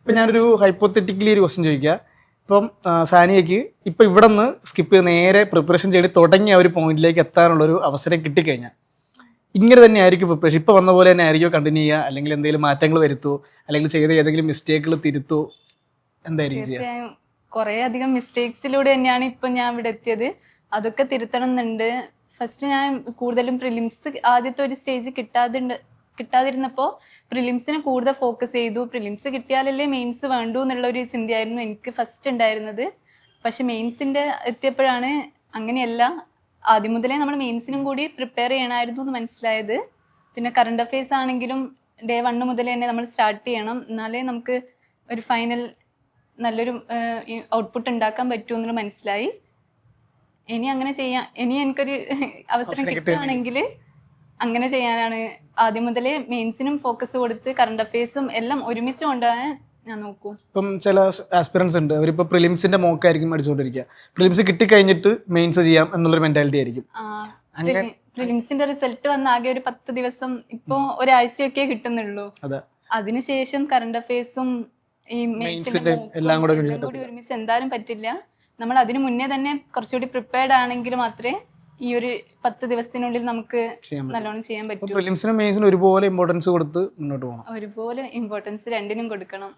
ഇപ്പം ഞാനൊരു ഹൈപ്പോത്തറ്റിക്കലി ഒരു ക്വസ്റ്റ്യൻ ചോദിക്കാം. ഇപ്പം സാനിയയ്ക്ക് ഇപ്പം ഇവിടെ നിന്ന് സ്കിപ്പ് ചെയ്ത് നേരെ പ്രിപ്പറേഷൻ ചെയ്ത് തുടങ്ങിയ ഒരു പോയിന്റിലേക്ക് എത്താനുള്ളൊരു അവസരം കിട്ടിക്കഴിഞ്ഞാൽ ഇങ്ങനെ തന്നെ ആയിരിക്കും പ്രിപ്പറേഷൻ, ഇപ്പോൾ വന്ന പോലെ തന്നെ ആയിരിക്കും കണ്ടിന്യൂ ചെയ്യുക, അല്ലെങ്കിൽ എന്തെങ്കിലും മാറ്റങ്ങൾ വരുത്തുമോ, അല്ലെങ്കിൽ ചെയ്ത ഏതെങ്കിലും മിസ്റ്റേക്കുകൾ തിരുത്തോ, എന്തായിരിക്കും ചെയ്യുക? തീർച്ചയായും കുറെ അധികം മിസ്റ്റേക്സിലൂടെ തന്നെയാണ് ഇപ്പൊ ഞാൻ ഇവിടെ എത്തിയത്. അതൊക്കെ തിരുത്തണം എന്നുണ്ട്. ഫസ്റ്റ് ഞാൻ കൂടുതലും പ്രിലിംസ് ആദ്യത്തെ ഒരു സ്റ്റേജ് കിട്ടാതിരുന്നപ്പോ പ്രിലിംസിന് കൂടുതൽ ഫോക്കസ് ചെയ്തു. പ്രിലിംസ് കിട്ടിയാലല്ലേ മെയിൻസ് വേണ്ടു എന്നുള്ള ഒരു ചിന്തയായിരുന്നു എനിക്ക് ഫസ്റ്റ് ഉണ്ടായിരുന്നത്. പക്ഷെ മെയിൻസിന്റെ എത്തിയപ്പോഴാണ് അങ്ങനെയല്ല, ആദ്യം മുതലേ നമ്മൾ മെയിൻസിനും കൂടി പ്രിപ്പയർ ചെയ്യണമായിരുന്നു എന്ന് മനസ്സിലായത്. പിന്നെ കറണ്ട് അഫയേഴ്സ് ആണെങ്കിലും ഡേ 1 മുതൽ തന്നെ നമ്മൾ സ്റ്റാർട്ട് ചെയ്യണം, എന്നാലേ നമുക്ക് ഒരു ഫൈനൽ നല്ലൊരു ഔട്ട്പുട്ട് ഉണ്ടാക്കാൻ പറ്റുമെന്ന് മനസ്സിലായി. ഇനി അങ്ങനെ ചെയ്യാം, ഇനി എനിക്കൊരു അവസരം കിട്ടുകയാണെങ്കിൽ അങ്ങനെ ചെയ്യാനാണ്. ആദ്യം മുതലേ മെയിൻസിനും ഫോക്കസ് കൊടുത്ത് കറണ്ട് അഫയേഴ്സും എല്ലാം ഒരുമിച്ച് കൊണ്ടുപോകാൻ ഞാൻ നോക്കും. ഇപ്പം ചില ആസ്പിറൻസ് ഉണ്ട്, അവരിപ്പോൾ പ്രിലിംസിന്റെ മോക്കായിരിക്കും അടിച്ചുകൊണ്ടിരിക്കുക, പ്രിലിംസ് കിട്ടിക്കഴിഞ്ഞിട്ട് മെയിൻസ് ചെയ്യാം എന്നുള്ളൊരു മെന്റാലിറ്റി ആയിരിക്കും. പ്രിലിംസിന്റെ റിസൾട്ട് വന്ന ആകെ ഒരു 10 ദിവസം, ഇപ്പൊ ഒരാഴ്ചയൊക്കെ കിട്ടുന്നുള്ളൂ. അതിനുശേഷം കറണ്ട് അഫയേഴ്സും ഈ മെയിൻസിന്റെ എല്ലാം കൂടി ഒരുമിച്ച് എന്തായാലും പറ്റില്ല. നമ്മൾ അതിനു മുന്നേ തന്നെ കുറച്ചുകൂടി പ്രിപ്പയർഡ് ആണെങ്കിൽ മാത്രമേ ഈ ഒരു 10 ദിവസത്തിനുള്ളിൽ നമുക്ക് നല്ലോണം ചെയ്യാൻ പറ്റൂ. പ്രിലിംസിനും മെയിൻസിനും ഒരുപോലെ ഇമ്പോർട്ടൻസ് കൊടുത്ത് മുന്നോട്ട് പോകണം. ഒരുപോലെ ഇമ്പോർട്ടൻസ് രണ്ടിനും കൊടുക്കണം.